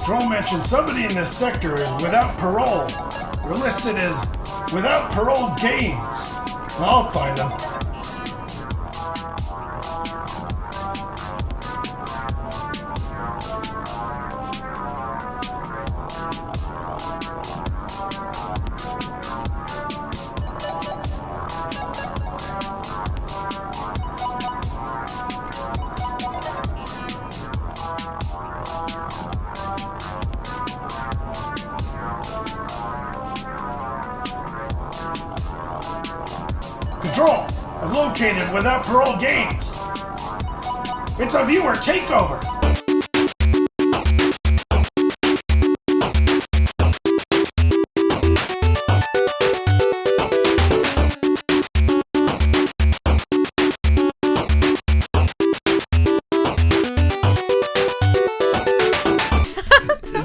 Patrol mentioned somebody in this sector is without parole. They're listed as without parole games. I'll find them. Control, I've located without parole games. It's a viewer takeover.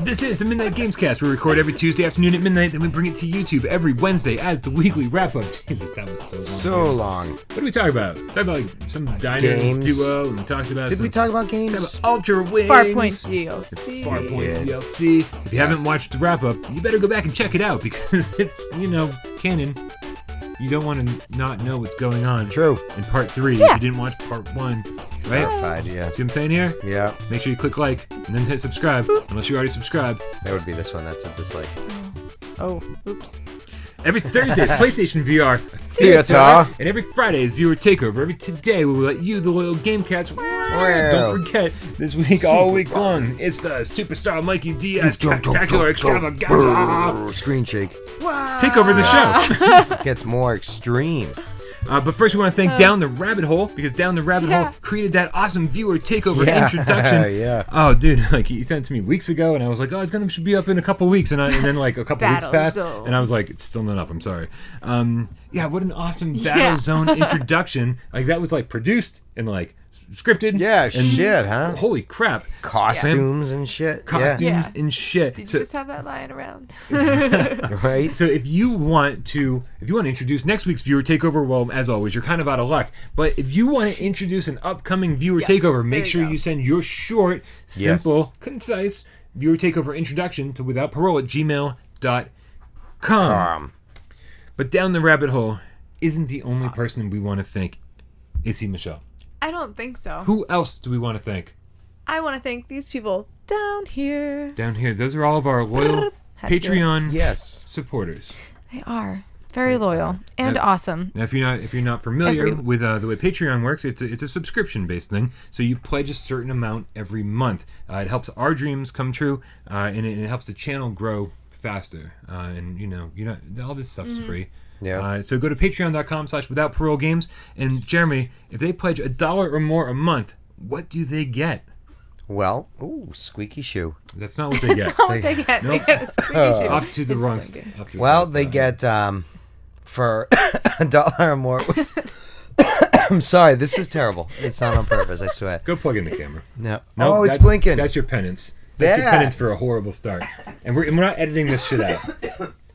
This is the Midnight Gamescast. We record every Tuesday afternoon at midnight, then we bring it to YouTube every Wednesday as the weekly wrap-up. Jesus, that was so long. So long. What did we talk about? Talk about like some diner Games. duo. We talked about. Did we talk about games? Talked about Ultra Wings. Farpoint DLC. Farpoint DLC. If you haven't watched the wrap-up, you better go back and check it out because it's, canon. You don't want to not know what's going on. True. In part 3, Yeah. if you didn't watch part 1, right? Verified, yeah. See what I'm saying here? Yeah. Make sure you click like and then hit subscribe, unless you already subscribed. That would be this one. That's a dislike. Oh, oops. Every Thursday is PlayStation VR Theater. and every Friday is Viewer Takeover. Every today we will let you, the loyal game cats, don't forget, this week, all week long, it's the Superstar Mikey Diaz Spectacular Extravaganza. Screen shake. Take over the show. Gets more extreme. But first we want to thank Down the Rabbit Hole, because Down the Rabbit Hole created that awesome Viewer Takeover introduction. Yeah. Oh, dude, like he sent it to me weeks ago, and I was like, oh, should be up in a couple weeks, and then like a couple weeks passed, and I was like, it's still not up. I'm sorry. Yeah, what an awesome Battle Zone introduction. Like that was like produced and like scripted. Yeah, and shit, huh? Holy crap. Costumes and shit. Costumes and shit. Did you just have that lying around? Right? So if you want to introduce next week's Viewer Takeover, well, as always, you're kind of out of luck. But if you want to introduce an upcoming Viewer Takeover, make sure you send your short, simple, concise Viewer Takeover introduction to withoutparole@gmail.com. But Down the Rabbit Hole isn't the only person we want to thank. Is he, Michelle? I don't think so. Who else do we want to thank? I want to thank these people down here. Down here. Those are all of our loyal Patreon supporters. They are very loyal and awesome. Now, if you're not familiar with the way Patreon works, it's a subscription-based thing. So you pledge a certain amount every month. It helps our dreams come true, and it helps the channel grow faster. And all this stuff's free. Yeah. So go to patreon.com/withoutparolegames, and Jeremy, if they pledge $1 or more a month, what do they get? Well, squeaky shoe. That's not what they get. That's not what they get. They get a squeaky shoe. Off to the wrong. Well, they get for $1 or more. I'm sorry, this is terrible. It's not on purpose, I swear. Go plug in the camera. No. No, It's blinking. That's your penance. That's your penance for a horrible start. And we're not editing this shit out.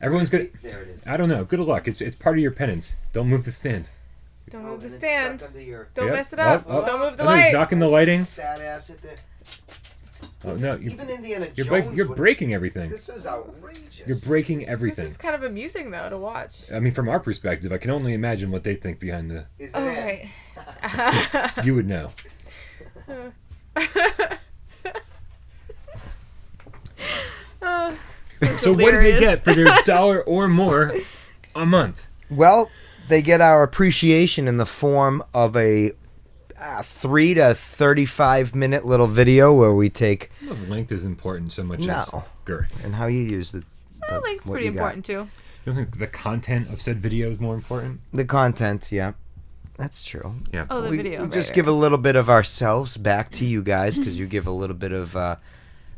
Everyone's good. There it is. I don't know. Good luck. It's part of your penance. Don't move the stand. Don't move the stand. Don't Yep. mess it up. Oh, Don't move the oh, he's light. knocking the lighting. Fat ass at the... Oh no! Even Indiana You're Jones. breaking everything. This is outrageous. You're breaking everything. This is kind of amusing, though, to watch. I mean, from our perspective, I can only imagine what they think behind the. Isn't it? Right. You would know. So what do they get for their $1 or more a month? Well, they get our appreciation in the form of a 3 to 35 minute little video where we take Well, length is important so much as girth. and how you use the Length's what pretty you got. important, too. You don't think the content of said video is more important? The content, yeah. That's true. Yeah. Oh, the video. We just give a little bit of ourselves back to you guys because you give a little bit of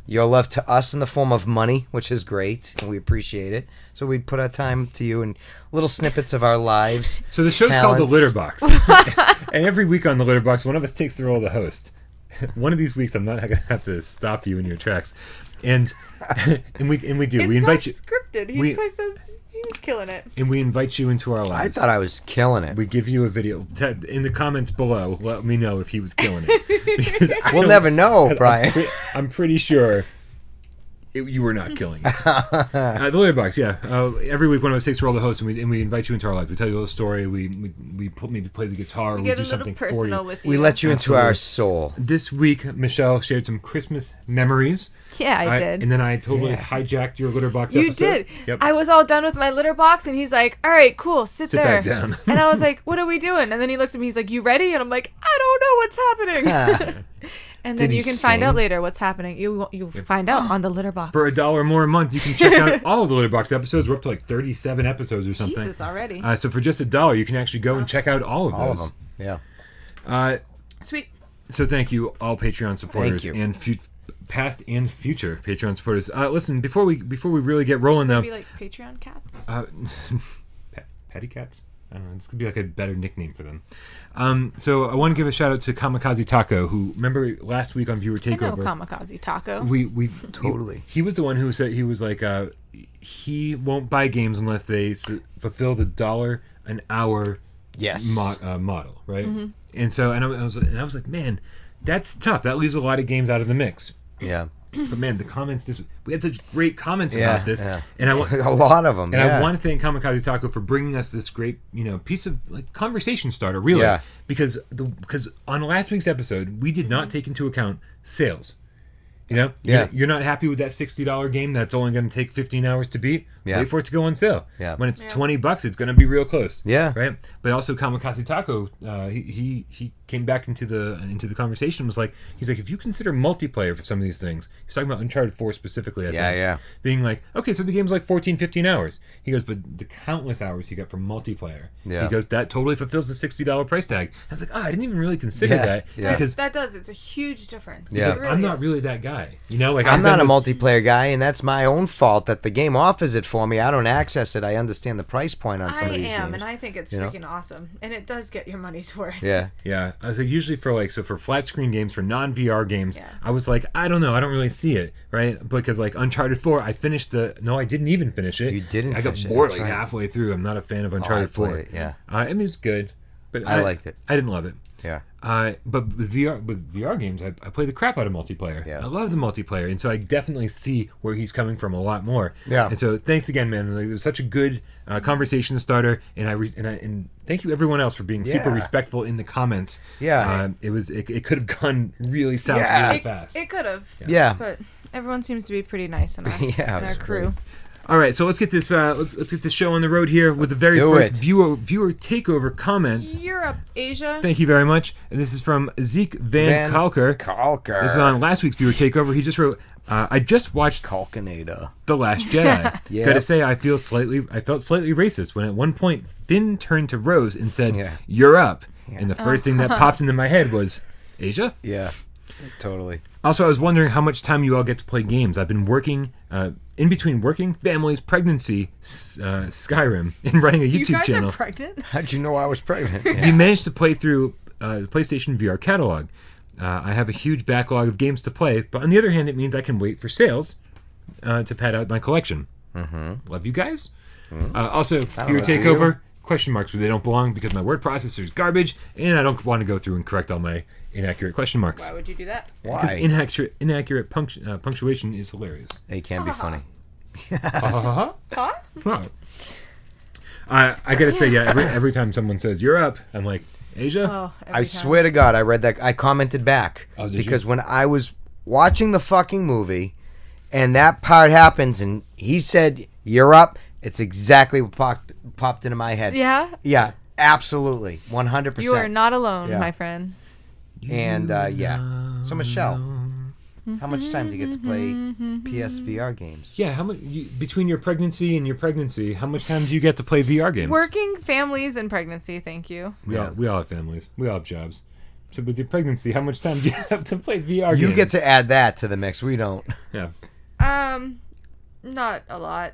your love to us in the form of money, which is great, and we appreciate it. So we put our time to you and little snippets of our lives. So the show's called The talents. Litter Box. And every week on The Litter Box, one of us takes the role of the host. One of these weeks, I'm not going to have to stop you in your tracks. And we do. It's we invite you. not scripted. He says he was killing it. And we invite you into our I lives. thought I was killing it. We give you a video. In the comments below, let me know if he was killing it. Because We'll never know, Brian. I'm pretty sure You were not killing it. The Litter Box, yeah. Every week, one of us takes a role to host, and we invite you into our lives. We tell you a little story. We maybe play the guitar. We or get do a little something for personal you. with you. We let you into Absolutely. our soul. This week, Michelle shared some Christmas memories. Yeah, I did. And then I totally hijacked your Litter Box You episode. did. Yep. I was all done with my litter box, and he's like, "All right, cool, sit there." back down. And I was like, "What are we doing?" And then he looks at me. He's like, "You ready?" And I'm like, "I don't know what's happening." And then Did he you can find out sing? later what's happening. You'll find out on the litter box. For $1 more a month, you can check out all of the Litter Box episodes. We're up to like 37 episodes or something. Jesus, already. So for just $1, you can actually go and check out all of those. All of them. Yeah. Sweet. So thank you, all Patreon supporters, Thank you. and past and future Patreon supporters. Listen, before we really get rolling though, Maybe like Patreon cats. Patty Cats. I don't know. This could be like a better nickname for them. So I want to give a shout out to Kamikaze Taco, who remember last week on Viewer I know Takeover. Kamikaze Taco. We Totally. He was the one who said he was like he won't buy games unless they fulfill the $1 an hour Yes. model, right? And so I was like, man, that's tough. That leaves a lot of games out of the mix. Yeah. But man, the comments we had such great comments Yeah, about this, yeah. and A lot of them. and I want to thank Kamikaze Taco for bringing us this great, piece of like conversation starter, really. Yeah. Because on last week's episode, we did not take into account sales. Yeah. You're not happy with that $60 game that's only going to take 15 hours to beat. Yeah. Wait for it to go on sale. Yeah. When it's $20, it's going to be real close. Yeah. Right. But also Kamikaze Taco, he came back into the conversation. Was like, he's like, if you consider multiplayer for some of these things, he's talking about Uncharted 4 specifically. I think, Yeah. being like, okay, so the game's like 14, 15 hours. He goes, but the countless hours he got from multiplayer. Yeah. He goes, that totally fulfills the $60 price tag. I was like, I didn't even really consider that Yeah. because that does. It's a huge difference. Yeah. It really I'm not is. really that guy. Like I'm not a multiplayer guy, and that's my own fault that the game offers it for me. I don't access it. I understand the price point on some of these games. And I think it's freaking awesome. And it does get your money's worth. Yeah. Yeah, I was like, usually for flat screen games, for non-VR games, Yeah. I was like, I don't know, I don't really see it, right? Because like Uncharted 4, I didn't even finish it. You didn't I got finish it, bored that's like right. halfway through. I'm not a fan of I Uncharted 4. played it, yeah. I mean, it's good, but I liked it. I didn't love it. Yeah. But with VR games, I play the crap out of multiplayer. Yeah. I love the multiplayer, and so I definitely see where he's coming from a lot more. Yeah. And so thanks again, man. Like, it was such a good conversation starter, and thank you everyone else for being super Yeah. respectful in the comments. Yeah. It could have gone really south Yeah. really fast. It could have. Yeah. But everyone seems to be pretty nice in our, Yeah, in it our was crew. All right, so let's get this let's get this show on the road here with the very do first it. viewer takeover comment. Europe, Asia. Thank you very much. And this is from Zeke Van Kalker. Kalker. This is on last week's viewer takeover. He just wrote, I just watched Kalkinator. The Last Jedi. Yeah. Gotta say, I felt slightly racist when at one point Finn turned to Rose and said, Yeah. "You're up." And the first thing that popped into my head was Asia. Yeah. Totally. Also, I was wondering how much time you all get to play games. I've been working in between working, families, pregnancy, Skyrim, and running a You YouTube guys channel. are pregnant? How'd you know I was pregnant? You managed to play through the PlayStation VR catalog. I have a huge backlog of games to play, but on the other hand, it means I can wait for sales to pad out my collection. Love you guys. Also, viewer love you. takeover, question marks where they don't belong because my word processor is garbage, and I don't want to go through and correct all my inaccurate question marks. Why would you do that? Because Why? inaccurate punctuation is hilarious. It can be funny. Huh? Huh. I gotta say, yeah, every time someone says "you're up," I'm like, Asia. Oh, every I time. swear to God, I read that. I commented back. Oh, did because you? when I was watching the fucking movie and that part happens and he said, "You're up," it's exactly what popped into my head. Yeah? Yeah, absolutely. 100%. You are not alone, Yeah. my friend. And, yeah. So, Michelle, how much time do you get to play PSVR games? Yeah, how much between your pregnancy and your pregnancy? How much time do you get to play VR games? Working, families, and pregnancy, thank you. We all have families. We all have jobs. So with your pregnancy, how much time do you have to play VR games? You get to add that to the mix. We don't. Yeah. Not a lot,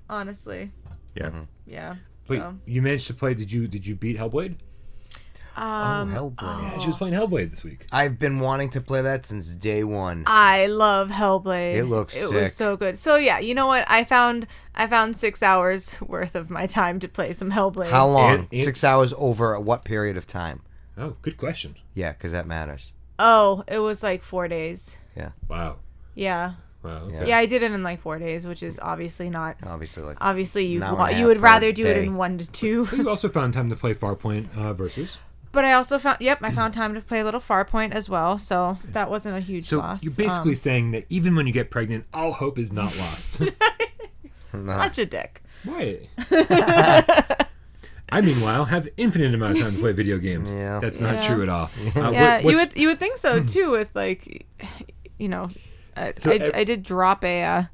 honestly. Yeah. Yeah. Wait, So. you managed to play? Did you beat Hellblade? Hellblade. Yeah, she was playing Hellblade this week. I've been wanting to play that since day one. I love Hellblade. It looks It sick. was so good. So yeah, you know what? I found 6 hours worth of my time to play some Hellblade. How long? And 6 hours over what period of time? Oh, good question. Yeah, because that matters. Oh, it was like 4 days. Yeah. Wow. Yeah. Wow. Okay. Yeah, I did it in like 4 days, which is obviously not. Obviously, you an hour and a half you would per rather do it day. in 1 to 2. But you also found time to play Farpoint versus. But I also found I found time to play a little Farpoint as well, so that wasn't a huge So loss. you're basically saying that even when you get pregnant, all hope is not lost. such a dick. Why? I meanwhile have infinite amount of time to play video games. Yeah. That's not true at all. Yeah, you would think so too. With like, I did drop a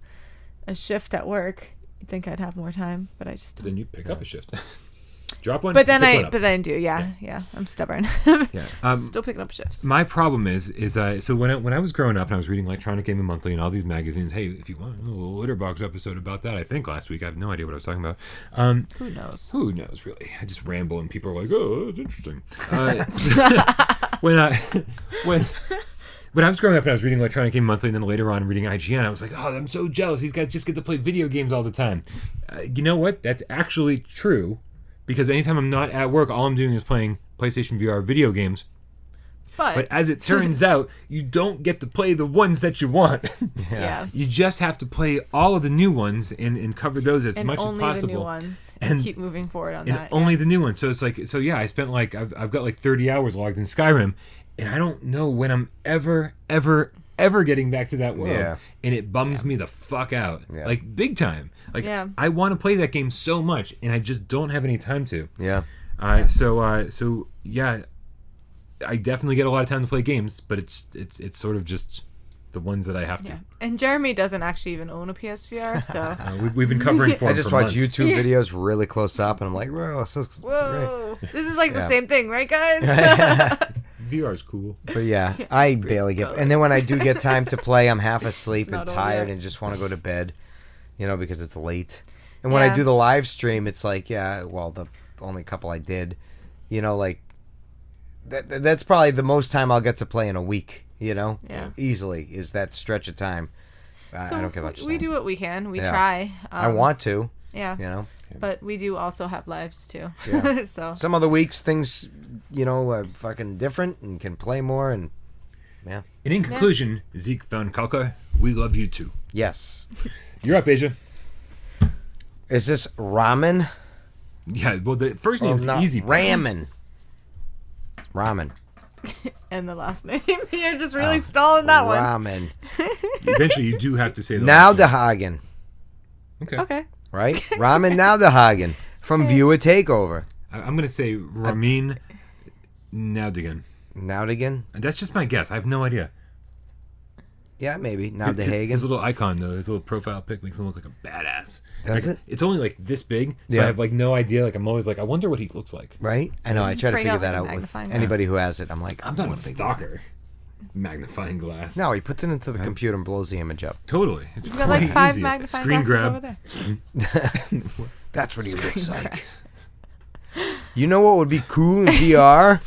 shift at work. You'd think I'd have more time, but I just don't. Then you pick up a shift. Drop one. But then pick one up. I do. Yeah. I'm stubborn. Yeah. Still picking up shifts. My problem is so when I was growing up and I was reading Electronic Gaming Monthly and all these magazines, hey, if you want a little Litterbox episode about that, I think last week, I have no idea what I was talking about. Who knows? Who knows, really? I just ramble and people are like, oh, that's interesting. When I was growing up and I was reading Electronic Gaming Monthly and then later on reading IGN, I was like, oh, I'm so jealous. These guys just get to play video games all the time. You know what? That's actually true. Because anytime I'm not at work, all I'm doing is playing PlayStation VR video games. But as it turns out, you don't get to play the ones that you want. Yeah. You just have to play all of the new ones and cover those as much as possible. And only the new ones. And keep moving forward on that. Only the new ones. So it's like, I spent I've got like 30 hours logged in Skyrim, and I don't know when I'm ever getting back to that world. Yeah. And it bums me the fuck out. Yeah. Like, big time. Like, Yeah. I want to play that game so much, and I just don't have any time to. Yeah. So yeah, I definitely get a lot of time to play games, but it's sort of just the ones that I have to. Yeah. And Jeremy doesn't actually even own a PSVR, so. We've been covering for I him just for watch months. YouTube videos really close up, and I'm like, whoa, Whoa. This is like the same thing, right, guys? VR's cool. But yeah, I barely get. And then when I do get time to play, I'm half asleep It's not and over tired yet. and just want to go to bed, because it's late. And when I do the live stream, it's like, the only couple I did, like that's probably the most time I'll get to play in a week. Easily is that stretch of time. So I don't care about. We do what we can. We Yeah. try. I want to. Yeah. But we do also have lives too. Yeah. So Some other weeks things, are fucking different and can play more and yeah. And in conclusion, Zeke Van Kalka, we love you too. Yes. You're up, Asia. Is this ramen? Yeah, well, the first name's not easy. Ramen. Ramen. and the last name. You're just really stalling that one. Ramen. Eventually, you do have to say the Now last name. the Hagen. Okay. Right? Ramen Now the Hagen from Viewer Takeover. I'm going to say Ramin Naudigan. Naudigan? That's just my guess. I have no idea. Yeah, maybe. Now the His Hagen. little icon, though, his little profile pic makes him look like a badass. Does Like, it? It's only like this big, so Yeah. I have like no idea. Like I'm always like, I wonder what he looks like. Right? I know. I try to Bring figure out that like a out with magnifying glass. anybody who has it. I'm like, I'm not a stalker. Magnifying glass. no, he puts it into the computer and blows the image up. Totally. It's We've got like 5 easy. magnifying Screen glasses grab. over there. That's what he looks like. You know what would be cool in VR?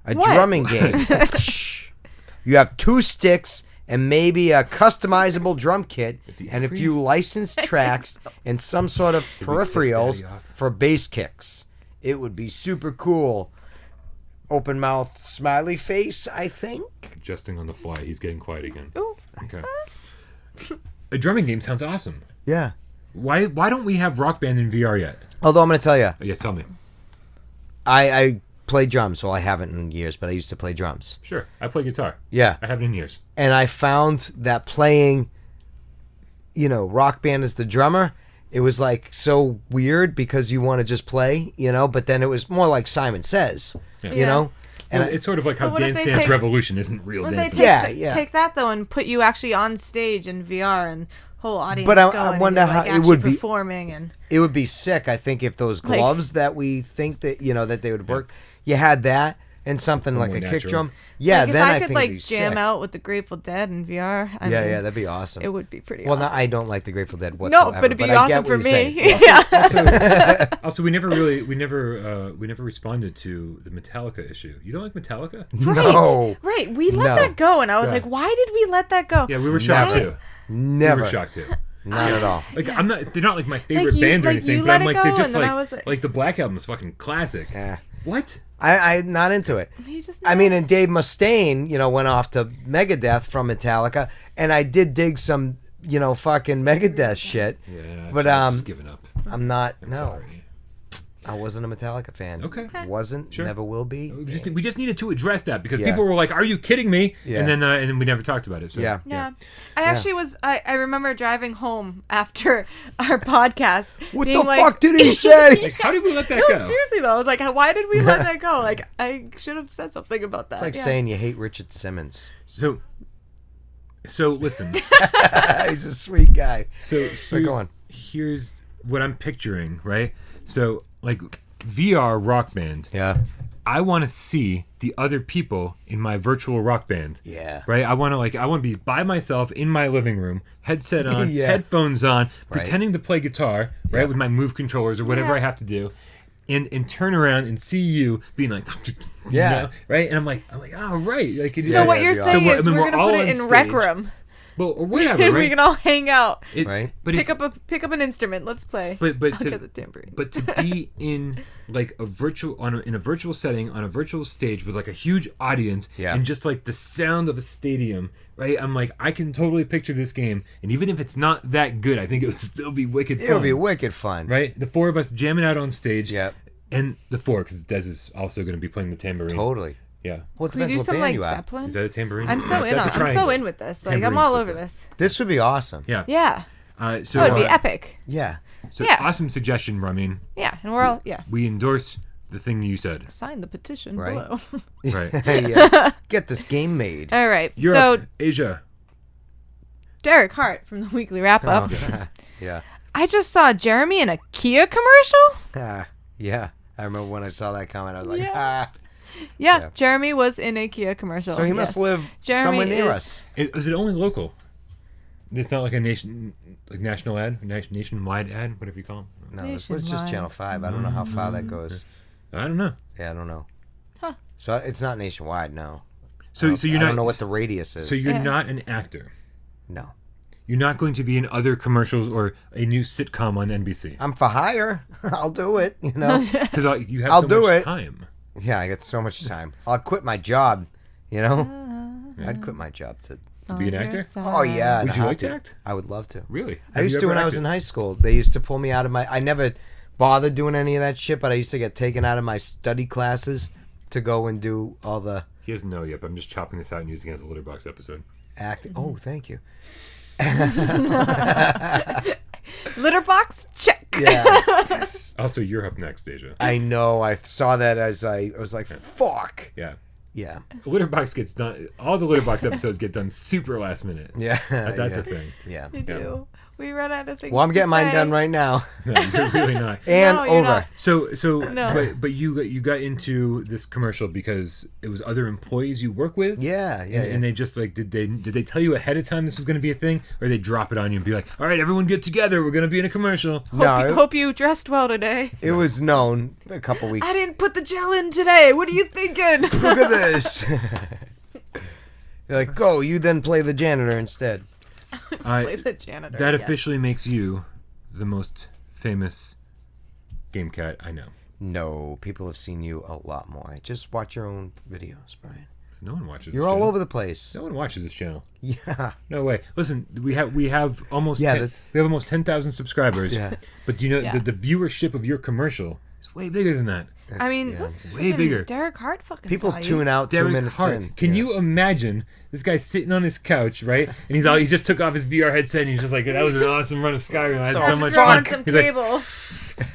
A What? drumming game. You have 2 sticks and maybe a customizable drum kit he and a angry? few licensed tracks and some sort of Did we piss Daddy peripherals off? for bass kicks. It would be super cool. Open mouth smiley face, I think. Adjusting on the fly. He's getting quiet again. Ooh. Okay. A drumming game sounds awesome. Yeah. Why don't we have Rock Band in VR yet? Although I'm going to tell you, Oh, yes, tell me. I play drums. Well, I haven't in years, but I used to play drums. Sure. I play guitar. Yeah. I haven't in years. And I found that playing, Rock Band as the drummer, it was like so weird because you want to just play, but then it was more like Simon Says, Yeah. And Well, it's sort of like how But what if Dance they Dance take- Revolution isn't real Would they dance. take, Yeah. take that though and put you actually on stage in VR and whole audience But I going wonder and you're, how it actually would be- performing and it would be sick, I think, if those Like- gloves that we think that, that they would work, you had that and something like more a kick natural. drum. Yeah, like, if then I I could think like it'd be jam sick. out with the Grateful Dead in VR. I mean, Yeah, that'd be awesome. it would be pretty Well, awesome. no, I don't like the Grateful Dead whatsoever. No, but it'd be I get awesome what for you're saying. me. Yeah. Also, we never responded to the Metallica issue. You don't like Metallica? No, Right, we let No. that go, and I was Yeah. like, why did we let that go? Yeah, we were shocked Never. too. never. We were shocked too. Not at all. Like I'm not. They're not like my favorite you- band or like, anything. you But let I'm it like go, they're just and then like I was like- the Black Album is fucking classic. Yeah. What? I'm not into it. He just I mean, and Dave Mustaine, went off to Megadeth from Metallica, and I did dig some fucking Megadeth shit. Yeah, But I'm just giving up. I'm not. I'm no, sorry. I wasn't a Metallica fan. Okay. Wasn't. Sure. Never will be. We just needed to address that because Yeah. people were like, "Are you kidding me?" Yeah. And then we never talked about it. So, Yeah. Yeah. I actually was. I remember driving home after our podcast. What being the like, fuck did he say? Like, how did we let that No, go? seriously though, I was like, why did we let that go? Like, I should have said something about that. It's like Yeah. saying you hate Richard Simmons. So listen. He's a sweet guy. So go on. here's what I'm picturing, right? So like VR rock band. Yeah. I want to see the other people in my virtual rock band. Yeah. Right? I want to be by myself in my living room, headset on, Yeah. headphones on, Right. pretending to play guitar, right, Yeah. with my Move controllers or whatever Yeah. I have to do. And turn around and see you being like, Yeah. right? And I'm like, oh, right. Like, So what you're that'd be saying awesome. is So we're we're gonna all put on it in Rec stage. Room, well, or whatever, and we right? can all hang out. Right? But Pick it's- up an instrument. Let's play. but I'll to, get the tambourine. but to be in like a virtual in a virtual setting on a virtual stage with like a huge audience Yeah. and just like the sound of a stadium, right? I'm like, I can totally picture this game, and even if it's not that good, I think it would still be wicked fun. It would be wicked fun. right? The four of us jamming out on stage. Yeah. And the four, because Des is also going to be playing the tambourine. Totally. Yeah. Well, it Can we depends do what some band like you are. Zeppelin? Is that a tambourine? I'm so No, in. that's a I'm so triangle. in with this. Like I'm Tambourine's all the over thing. this. This would be awesome. Yeah. Yeah. So That would be epic. Yeah. So Yeah. awesome suggestion, Ramin. Yeah, and we're all We endorse the thing you said. sign the petition Right. below. Right. Yeah. Get this game made. All right. Europe, So Asia. Derek Hart from the Weekly Wrap Up. Yeah. I just saw Jeremy in a Kia commercial. Yeah. I remember when I saw that comment, I was like, Yeah. ah. Yeah, Yeah. Jeremy was in a Kia commercial. So he must yes. live Jeremy somewhere near is- us. Is it only local? It's not like a national ad, nationwide ad, whatever you call them. No, it's just Nationwide. Channel 5. I don't know how far that goes. I don't know. Yeah, I don't know. Huh. So it's not nationwide, no. So you're I not. don't know what the radius is. So you're Yeah. not an actor. No. You're not going to be in other commercials or a new sitcom on NBC I'm for hire. I'll do it, you know. because you have I'll so do much it. time. Yeah, I got so much time. I'll quit my job, you know. I'd quit my job to. be an actor? Oh yeah. in Would a you like to heartbeat. act? I would love to. Really? I used to when I was in high school. They used to pull me out of my. I never bothered doing any of that shit, but I used to get taken out of my study classes to go and do all the He doesn't know yet, but I'm just chopping this out and using it as a Litterbox episode. acting. Oh, thank you. Litterbox check. Yeah. Also, you're up next, Asia. I know. I saw that as I was like, fuck. Yeah. Yeah. Litterbox gets done. All the Litterbox episodes get done super last minute. Yeah. That's yeah. a thing. Yeah. We do. We run out of things. Well, I'm to getting mine say. done right now. No, you're really not. And No, you're over. not. So, No. but you got into this commercial because it was other employees you work with. Yeah. Yeah. And, and they just like did they tell you ahead of time this was going to be a thing, or they drop it on you and be like, all right, everyone get together, we're going to be in a commercial. Hope you dressed well today. It was known a couple weeks. I didn't put the gel in today. What are you thinking? Look at this. You're like, go. You then play the janitor instead. Play the janitor. That yes. officially makes you the most famous game cat I know. No, people have seen you a lot more. Just watch your own videos, Brian. No one watches. You're this all channel. over the place. No one watches this channel. Yeah. No way. Listen, we have almost Yeah, 10 we have almost 10,000 subscribers. Yeah. But do you know Yeah. the viewership of your commercial is way bigger than that. I mean, yeah. look, Way freaking bigger. Derek Hart fucking People saw you. tune out 2 Derek minutes Hart. in. Can Yeah. you imagine this guy sitting on his couch, right? And he just took off his VR headset and he's just like, that was an awesome run of Skyrim. I had so Let's much throw fun. on some He's like, cable.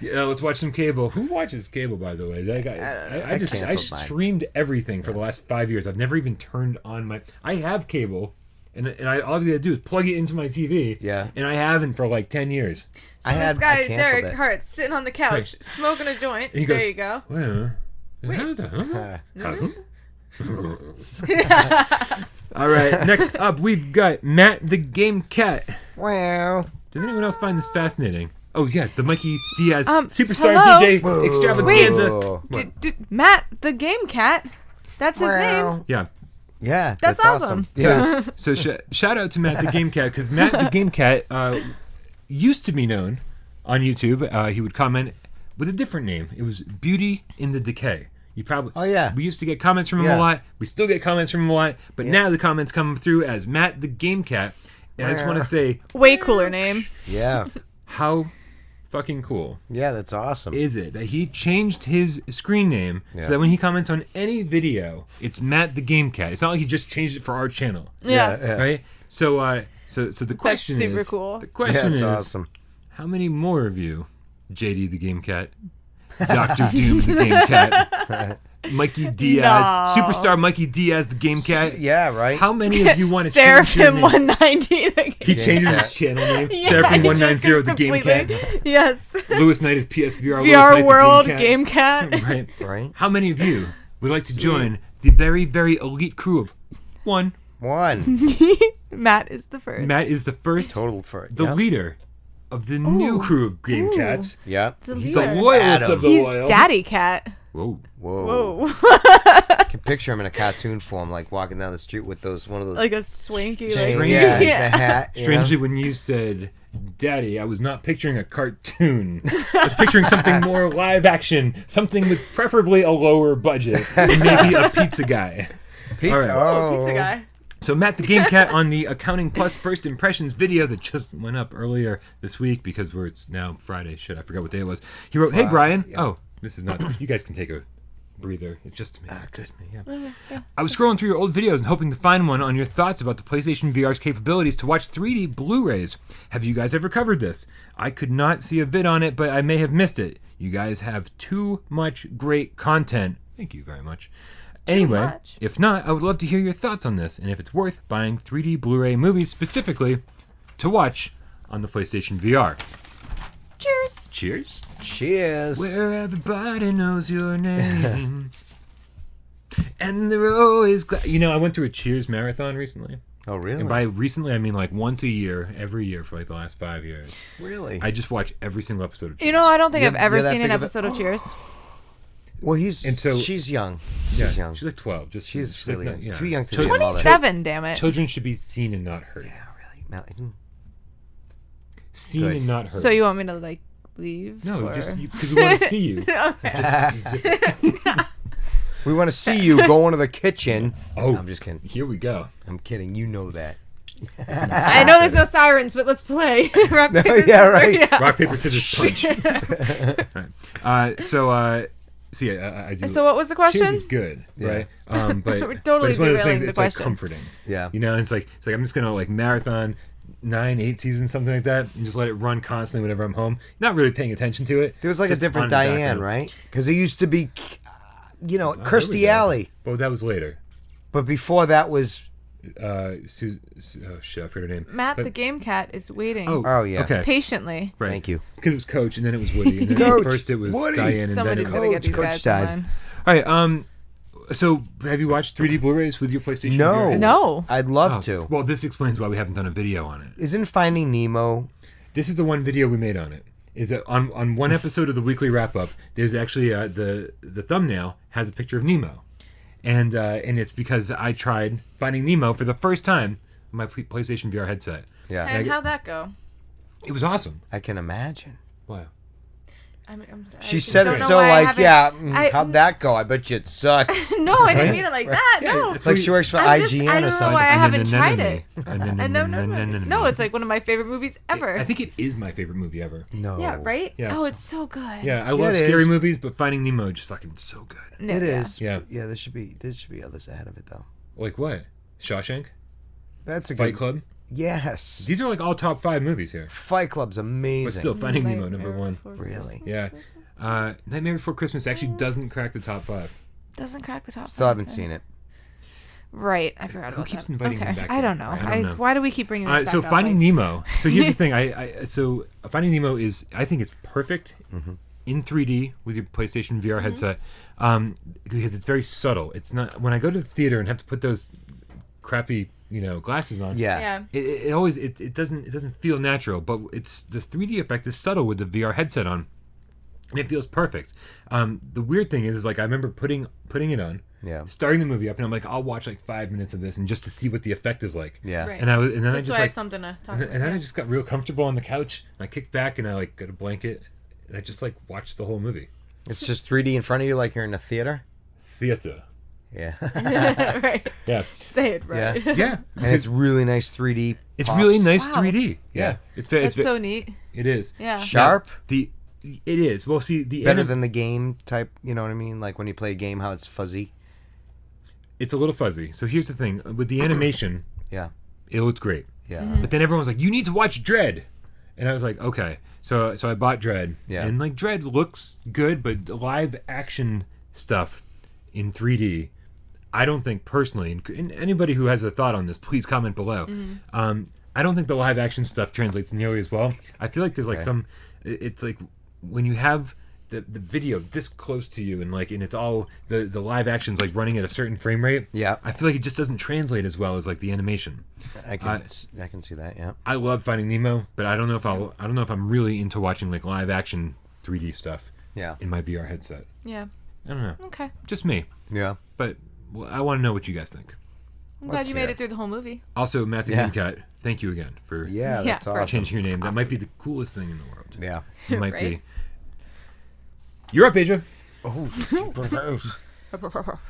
yeah, let's watch some cable. Who watches cable, by the way? That guy, I canceled mine. streamed everything for the last 5 years. I've never even turned on my. I have cable, and I all I do is plug it into my TV. Yeah. And I haven't for like 10 years. So this guy, Derek Hart, sitting on the couch, smoking a joint. And he goes, there you go. Well, Uh, all right. Next up, we've got Matt the Game Cat. wow. Does anyone else find this fascinating? Oh yeah, the Mikey Diaz Superstar hello? DJ Extravaganza. Whoa. Matt the Game Cat. That's his name. Yeah. Yeah, That's awesome. Yeah. So shout out to Matt the Game Cat, because Matt the Game Cat used to be known on YouTube. He would comment with a different name. It was Beauty in the Decay. You probably. Oh, yeah. We used to get comments from him Yeah. a lot. We still get comments from him a lot. But now the comments come through as Matt the Game Cat. And I just want to say, Way cooler name. Yeah. how fucking cool Yeah, that's awesome. is it that he changed his screen name so that when he comments on any video, it's Matt the Game Cat. It's not like he just changed it for our channel, Yeah. right? So, so the question is, super cool. The question is, awesome. how many more of you, JD the Game Cat, Dr. Doom the Game Cat, Mikey Diaz, No. superstar Mikey Diaz the Game Cat? Yeah, right. How many of you want to change your Seraphim name? 190. He changes his channel name. Yeah, Seraphim he 190 just the Game completely- Cat. Yes. Lewis Knight is PSVR. Lewis VR Knight, World the Game Cat. Right. Right. How many of you would like to join the very, very elite crew of one? Matt is the first. Matt is the first, Total for the leader of the new crew of Game Cats. Yeah. He's the leader. loyalist of the He's loyal. Daddy Cat. Whoa. Whoa. Whoa. I can picture him in a cartoon form, like walking down the street with one of those. Like a swanky, chain- like yeah, the yeah. hat. you know? Strangely, when you said Daddy, I was not picturing a cartoon. I was picturing something more live action, something with preferably a lower budget, and maybe a pizza guy. Pizza. All right. Oh. Pizza guy. So Matt the Game Cat on the Accounting Plus First Impressions video that just went up earlier this week because it's now Friday. Shit, I forgot what day it was. He wrote, "Hey Brian." Yeah. Oh, this is not. You guys can take a breather. It's just me. Just me. Yeah. I was scrolling through your old videos and hoping to find one on your thoughts about the PlayStation VR's capabilities to watch 3D Blu-rays. Have you guys ever covered this? I could not see a vid on it, but I may have missed it. You guys have too much great content. Thank you very much. Anyway, much. if not, I would love to hear your thoughts on this and if it's worth buying 3D Blu-ray movies specifically to watch on the PlayStation VR. Cheers. Cheers. Cheers. Where everybody knows your name. And they're always glad. You know, I went through a Cheers marathon recently. Oh, really? And by recently, I mean like once a year, every year for like the last 5 years. Really? I just watch every single episode of Cheers. You know, I don't think You're- I've ever you're that seen an big of a- episode of Cheers. Well, And so- she's young. Yeah, She's young. She's like 12. She's like, really yeah. too young to Children- be a mother. 27, damn it. Children should be seen and not heard. Yeah, really. Seen Good. and not heard. So you want me to, like, leave? No, or? just because we want to see you. Okay. Just zip it. We want to see you go into the kitchen. Oh, I'm just kidding. Here we go. I'm kidding. You know that. I know there's no sirens, but let's play. Rock, paper, yeah, scissors. right. Yeah. Rock, paper, scissors, punch. So yeah, I do. So what was the question? Cheers is good, right? But, We're totally but it's one of those derailing things. the It's like question. comforting. Yeah. You know, it's like I'm just gonna like marathon 9-8 seasons, something like that, and just let it run constantly whenever I'm home. Not really paying attention to it. There was like a Just on different the back Diane, end. right? Because it used to be, Here we Kirstie go. Alley. But that was later. But before that was. Oh shit, I forgot her name. Matt But- the Game Cat is waiting Oh, yeah. Okay. patiently. Right. Thank you. Because it was Coach, and then it was Woody, and then Coach, first it was Woody. Diane, and Somebody's then it gonna was... get these Coach guys died. online. All right. So have you watched 3D Blu-rays with your PlayStation? No. VR headset? No. I'd love Oh, to. Well, this explains why we haven't done a video on it. Isn't Finding Nemo? This is the one video we made on it. Is that on one episode of the weekly wrap up? There's actually the thumbnail has a picture of Nemo, and it's because I tried Finding Nemo for the first time on my PlayStation VR headset. Yeah. And how'd that go? It was awesome. I can imagine. Wow. I'm sorry. She I said don't it know so why I like, haven't- yeah, how'd that go? I bet you it sucked. No, I didn't mean it like that. No. Like she works for I'm IGN just- I or don't know something. why I haven't tried it. No, No, it's like one of my favorite movies ever. I think it is my favorite movie ever. No. Yeah, right? Yes. Oh, it's so good. Yeah, I love it scary is. movies, but Finding Nemo just fucking so good. No, It yeah. is. Yeah. Yeah, there should be others ahead of it though. Like what? Shawshank? That's a Fight good Club? Yes. These are like all top 5 movies here. Fight Club's amazing. But still, Finding Nemo, number 1. Really? Yeah. Nightmare Before Christmas actually doesn't crack the top 5. Doesn't crack the top. Still five. haven't seen it. Right, I forgot Who about keeps that. inviting him Okay, back I in? don't know. I don't know. Why do we keep bringing this back So up? Finding Like- Nemo. So here's the thing. So Finding Nemo is, I think it's perfect in 3D with your PlayStation VR headset because it's very subtle. It's not when I go to the theater and have to put those crappy glasses on. Yeah. Yeah. It always it doesn't feel natural, but it's the 3D effect is subtle with the VR headset on, and it feels perfect. The weird thing is like I remember putting it on, Yeah. starting the movie up, and I'm like, I'll watch like 5 minutes of this and just to see what the effect is like. Yeah. Right. And then I Just so just I have like something to talk and about. then I yeah. just got real comfortable on the couch, and I kicked back and I like got a blanket, and I just like watched the whole movie. It's just 3D in front of you like you're in a theater. Theater. Yeah. Right. Yeah. Say it right. Yeah. Yeah. And it's really nice 3D. It's pops. really nice Wow. 3D. Yeah. It's That's so neat. It is. Yeah. Sharp. It is. Well, see, the Better than the game type, you know what I mean? Like when you play a game, how it's fuzzy. It's a little fuzzy. So here's the thing with the animation. Yeah. It looks great. Yeah. But then everyone was like, "You need to watch Dread," and I was like, "Okay." So I bought Dread. Yeah. And like Dread looks good, but the live action stuff in 3D, I don't think personally. And anybody who has a thought on this, please comment below. I don't think the live action stuff translates nearly as well. I feel like there's like some. It's like when you have the video this close to you and it's all the live action's like running at a certain frame rate. Yeah. I feel like it just doesn't translate as well as like the animation. I can see that, yeah. I love Finding Nemo, but I don't know if I'm really into watching like live action 3D stuff. Yeah. In my VR headset. Yeah. I don't know. Okay. Just me. Yeah. But I want to know what you guys think. I'm glad you made it through the whole movie. Also, Matthew Yeah. Nimcat, thank you again for Yeah, that's for awesome. changing your name. That might be the coolest thing in the world. Yeah. It might Right? be. You're up, Asia.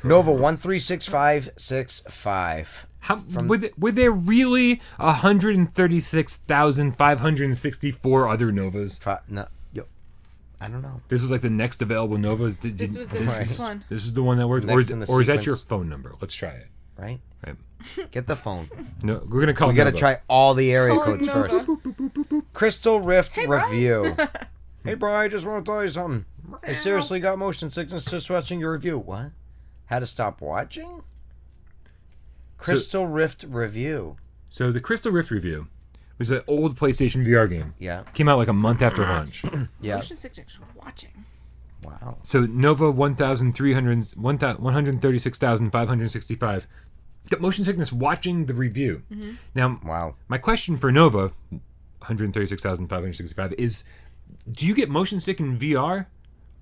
Nova 136565. How were there really 136,564 other Novas? No, I don't know. This was like the next available Nova. This was the next one. This is the one that worked, Next in the or is that sequence. your phone number? Let's try it. Right? Right. Get the phone. No, we're gonna call. We got to Nova. try all the area Calling codes Nova. first. Crystal Rift Hey, Brian. review. Hey, Brian, I just want to tell you something. I seriously got motion sickness just watching your review. What? Had to stop watching? Crystal Rift review. So the Crystal Rift review was an old PlayStation VR game. Yeah. Came out like a month after launch. Yeah. Motion sickness watching. Wow. So Nova 136,565 got motion sickness watching the review. Now, Wow. my question for Nova 136,565 is, do you get motion sick in VR,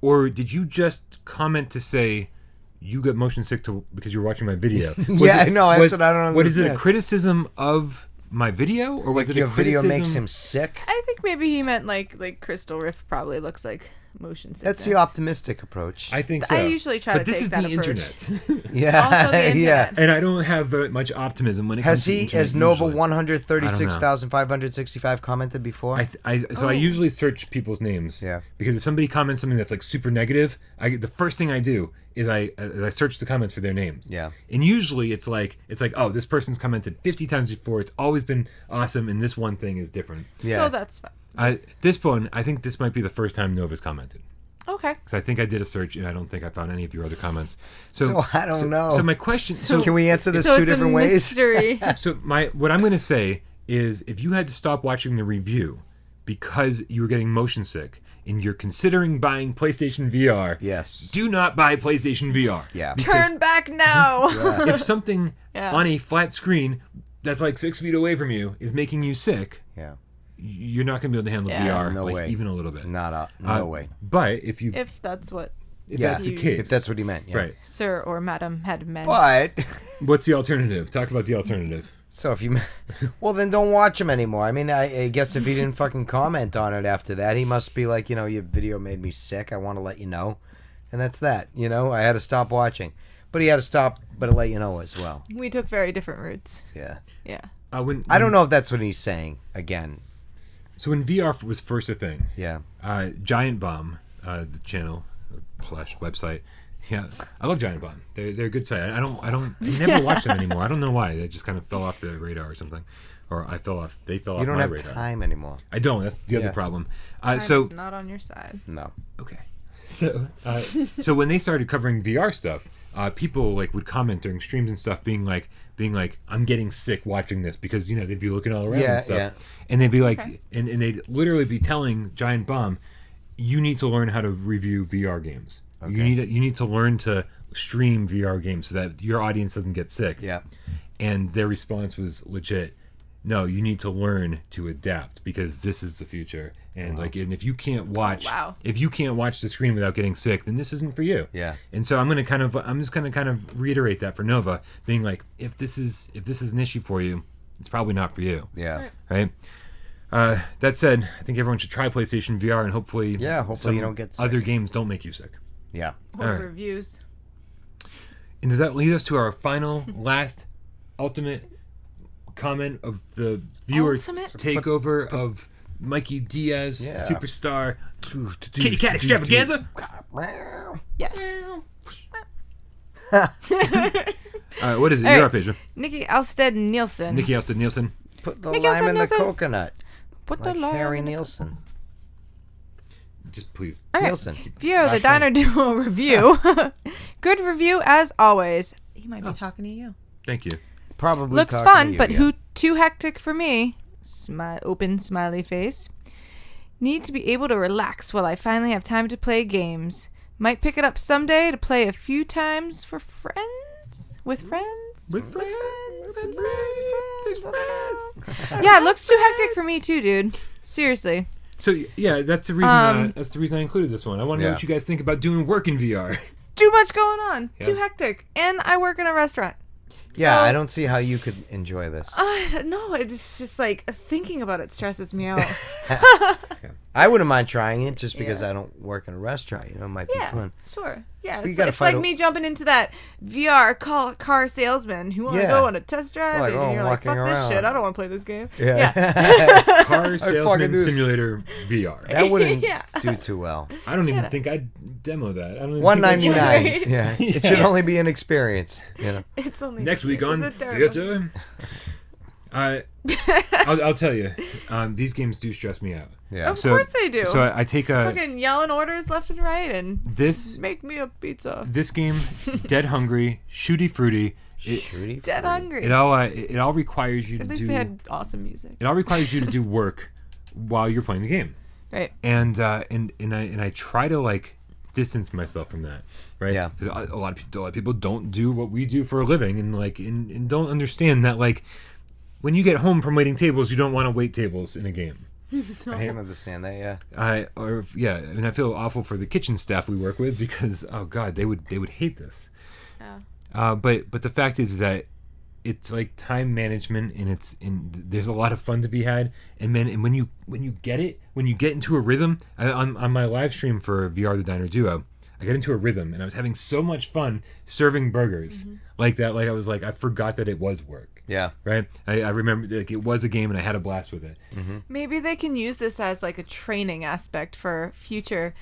or did you just comment to say you got motion sick because you were watching my video? Yeah, I know. That's what I don't understand. What is it? A criticism of my video, or was Like it your a video criticism? makes him sick? I think maybe he meant like Crystal Rift probably looks like motion sickness. That's the optimistic approach. I think so. I usually try but to this take is that the approach. internet, Yeah. Also the Yeah. internet. and I don't have very much optimism when it comes Has to the he, internet has Nova usually. 136,565 commented before? I usually search people's names. Yeah. Because if somebody comments something that's like super negative, the first thing I do is I search the comments for their names. Yeah. And usually it's like oh, this person's commented 50 times before. It's always been awesome, and this one thing is different. Yeah. So that's fine. This one, I think this might be the first time Nova's commented. Okay. Because I think I did a search and I don't think I found any of your other comments. So I don't know. So my question. So Can we answer this So two it's different a ways? mystery. So what I'm going to say is, if you had to stop watching the review because you were getting motion sick and you're considering buying PlayStation VR, Yes. do not buy PlayStation VR. Yeah. Turn back now. If something Yeah. on a flat screen that's like 6 feet away from you is making you sick, Yeah. you're not going to be able to handle Yeah. VR No way. even a little bit. No way. But if If that's what that's the case, If that's what he meant. Yeah. right? Sir or Madam had meant. But What's the alternative? Talk about the alternative. so if you, well then don't watch him anymore. I mean, I guess if he didn't fucking comment on it after that, he must be like, your video made me sick. I want to let you know, and that's that. I had to stop watching, but he had to stop, but to let you know as well. We took very different routes. Yeah. Yeah. I don't know if that's what he's saying again. So when VR was first a thing, Yeah. Giant Bomb, the channel / website. Yeah, I love Giant Bomb. They're a good site. I never watch them anymore. I don't know why. They just kind of fell off the radar or something, or I fell off. They fell off You don't my have radar. time anymore. I don't. That's the other Yeah. problem. Time So is not on your side. No. okay. So when they started covering VR stuff, people would comment during streams and stuff, being like, I'm getting sick watching this, because they'd be looking all around Yeah, and stuff, yeah. and they'd be like, and they'd literally be telling Giant Bomb, you need to learn how to review VR games. Okay. You need to learn to stream VR games so that your audience doesn't get sick. Yeah. And their response was legit. No, you need to learn to adapt, because this is the future. And and if you can't watch, the screen without getting sick, then this isn't for you. Yeah. And so I'm just gonna kind of reiterate that for Nova, being like, if this is an issue for you, it's probably not for you. Yeah. Right. That said, I think everyone should try PlayStation VR, and hopefully Yeah, hopefully you don't get sick. other games don't make you sick. Yeah. Or All right. reviews. And does that lead us to our final, last, ultimate comment of the viewer takeover of Mikey Diaz, superstar, kitty cat extravaganza? Yes. What is it? All You're right. up, Asia. Nikki Alstead Nielsen. Nikki Alstead Nielsen. Put the Nikki lime Alstead in the Nielsen. coconut. Put Like the lime Harry in the Nielsen. Just please. All right. Nielsen. Viewer, the Last Diner Duo review. Good review as always. He might be talking to you. Thank you. Probably Looks talking to fun, you, but yeah. who too hectic for me. Open smiley face. Need to be able to relax while I finally have time to play games. Might pick it up someday to play a few times for friends. With friends. With friends. Yeah, it looks too hectic for me too, dude. Seriously. So yeah, that's the reason. That's the reason I included this one. I want to know Yeah. what you guys think about doing work in VR. Too much going on. Yeah. Too hectic. And I work in a restaurant. Yeah, So- I don't see how you could enjoy this. I don't know. It's just like thinking about it stresses me out. I wouldn't mind trying it just because I don't work in a restaurant. You know, it might be Yeah, fun. sure. Yeah, you it's, gotta it's fight like me jumping into that VR car salesman who want to Yeah. go on a test drive, Like, and oh, you're like, walking fuck this around. shit, I don't want to play this game. Yeah. Car fucking salesman do this. simulator VR. That wouldn't Yeah. do too well. I don't even think I'd demo that. I don't even $1.99. think I'd- Right. Yeah. It Yeah. should only be an experience. You know. It's only Next week it's on a terrible- Theater. I'll tell you, these games do stress me out. Yeah. Of course they do. So I take a Fucking yelling orders left and right and this make me a pizza. this game, Dead Hungry, Shooty Fruity. It Dead hungry. it all requires you At to least do. they had awesome music. It all requires you to do work while you're playing the game. Right. And I try to like distance myself from that, right? Yeah. 'Cause a lot of people don't do what we do for a living, and don't understand that like when you get home from waiting tables, you don't want to wait tables in a game. I can understand that. Yeah. And I feel awful for the kitchen staff we work with because oh god, they would hate this. Yeah. But the fact is that it's like time management, and there's a lot of fun to be had. And when you get into a rhythm, on my live stream for VR the Diner Duo, I got into a rhythm, and I was having so much fun serving burgers like that. Like I was like I forgot that it was work. Yeah. Right. I remember like it was a game, and I had a blast with it. Maybe they can use this as like a training aspect for future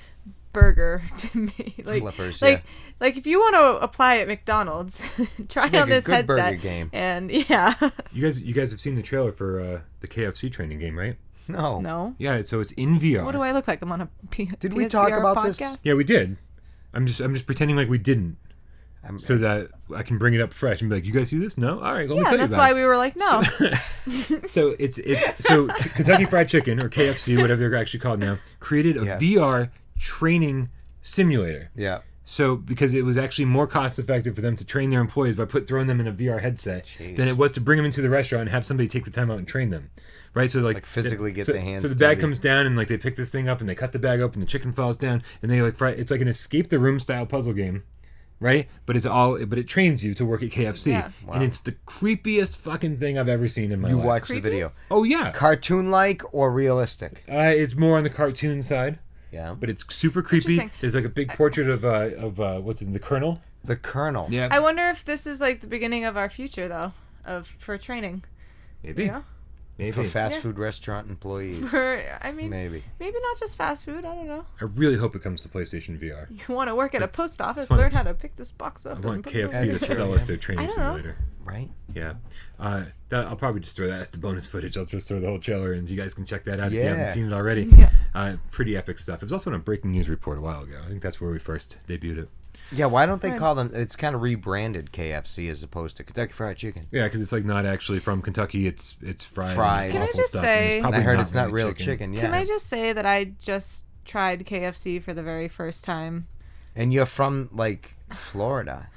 burger to me. Like, Flippers, like if you want to apply at McDonald's, try Make on a this good headset. burger game. And yeah. You guys have seen the trailer for the KFC Training Game, right? No. No. Yeah. So it's in VR. What do I look like? I'm on a Did we talk PSVR about podcast? this? Yeah, we did. I'm just pretending like we didn't, so that I can bring it up fresh and be like, "You guys see this? No, all right, let me Yeah, tell you that's about why it." we were like, no. So it's Kentucky Fried Chicken or KFC, whatever they're actually called now, created a Yeah. VR training simulator. Yeah. So because it was actually more cost effective for them to train their employees by throwing them in a VR headset than it was to bring them into the restaurant and have somebody take the time out and train them. Right, so like physically get so, the hands So the bag dirty. comes down and like they pick this thing up and they cut the bag open, the chicken falls down, and they like fry. It's like an escape the room style puzzle game, right? But it trains you to work at KFC, Yeah. and it's the creepiest fucking thing I've ever seen in my You life. watched the video. Creepiest? Oh yeah, Cartoon-like or realistic? it's more on the cartoon side, Yeah. but it's super creepy. Interesting. There's like a big portrait of what's in the Colonel. The Colonel. Yeah, I wonder if this is like the beginning of our future, though, for training. maybe, You know? maybe. For fast Yeah. food restaurant employees. I mean, Maybe. maybe not just fast food. I don't know. I really hope it comes to PlayStation VR. You want to work at a post office, fun. learn how to pick this box I up. want and put it KFC away. to sell us their training I don't know. simulator. Right? Yeah. I'll probably just throw that as the bonus footage. I'll just throw the whole trailer and you guys can check that out if you haven't Yeah. seen it already. Yeah. Pretty epic stuff. It was also on a breaking news report a while ago. I think that's where we first debuted it. Yeah, why don't they Right. call them... It's kind of rebranded KFC as opposed to Kentucky Fried Chicken. Yeah, because it's like not actually from Kentucky. It's fried. Fried. Can I awful just stuff, say- and it's And probably I heard it's not really real chicken. Yeah. Can I just say that I just tried KFC for the very first time? And you're from, like, Florida.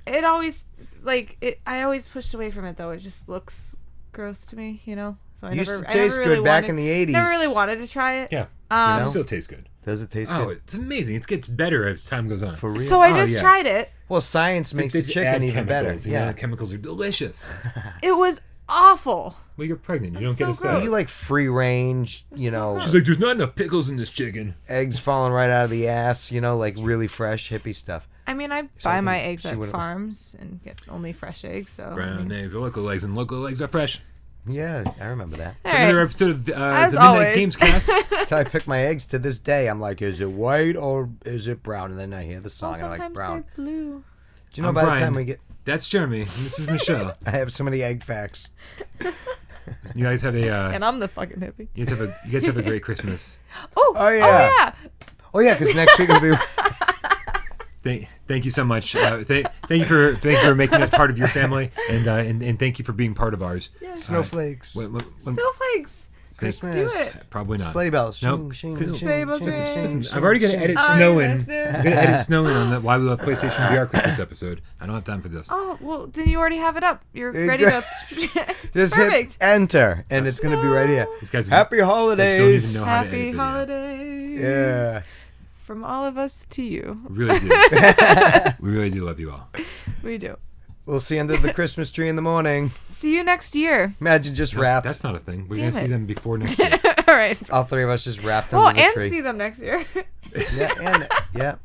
It always, like, I always pushed away from it, though. It just looks gross to me, you know? So I Used never, to I never taste really good back wanted- in the 80s. Never really wanted to try it. Yeah. You It know? still tastes good. Does it taste Oh, good? it's amazing. It gets better as time goes on. For real? So I Oh, just yeah. tried it. Well, science makes the They chicken add even better. chemicals, you Yeah. know, chemicals are delicious. It was awful. Well, you're pregnant. You don't so get a gross. say. You like free range, you know, She's like, there's not enough pickles in this chicken. eggs falling right out of the ass, you know, like really fresh hippie stuff. I mean, I buy my eggs she at wouldn't- farms and get only fresh eggs. So Brown eggs are local eggs, and local eggs are fresh. Yeah, I remember that. All Another right. episode of the As Midnight always. Gamescast. That's how I pick my eggs to this day. I'm like, is it white or is it brown? And then I hear the song Well, and I'm like, sometimes brown. they're blue. Do you know I'm by the Brian. time we get... That's Jeremy, and this is Michelle. I have so many egg facts. You guys have a And I'm the fucking hippie. you guys have a great Christmas. Oh, yeah. Oh, yeah. Oh, yeah, because next week will be... Thank you so much. Thank you for making us part of your family, and thank you for being part of ours. Snowflakes. Snowflakes. Christmas. Do it. Probably not. Sleigh bells. Nope. Shing, Cool. shing, Sleigh bells shing, ring. shing, I've already got to shing, edit shing. snow I in. missed it. I'm gonna edit snow in on that Why We Love PlayStation VR Christmas episode. I don't have time for this. Oh, well, then you already have it up. You're Hey, ready to... Just Perfect. hit enter, and it's going to be right here. These guys Happy don't holidays. even know how to edit Happy video. holidays. Yeah. From all of us to you. We really do. We really do love you all. We do. We'll see under the Christmas tree in the morning. See you next year. Imagine just No, wrapped. that's not a thing. We're Damn gonna see it. them before next year. All right. All three of us just wrapped Oh, under the and tree. see them next year. Yeah, and yeah.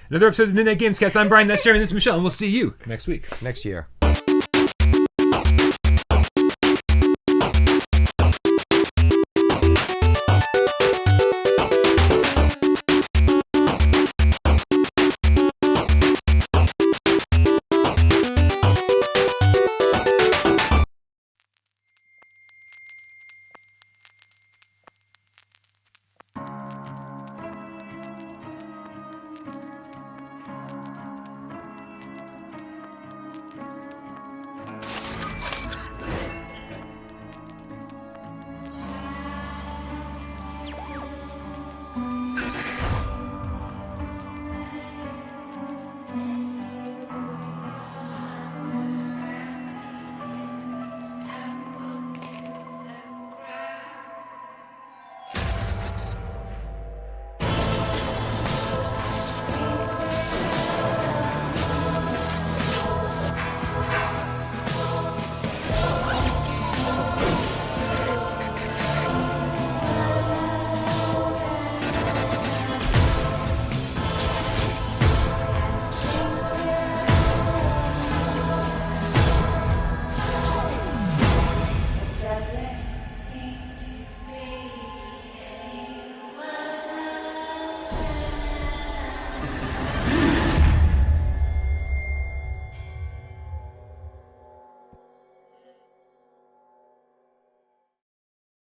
Another episode of the Midnight Gamescast. I'm Brian. That's Jeremy. This is Michelle, and we'll see you next week. Next year.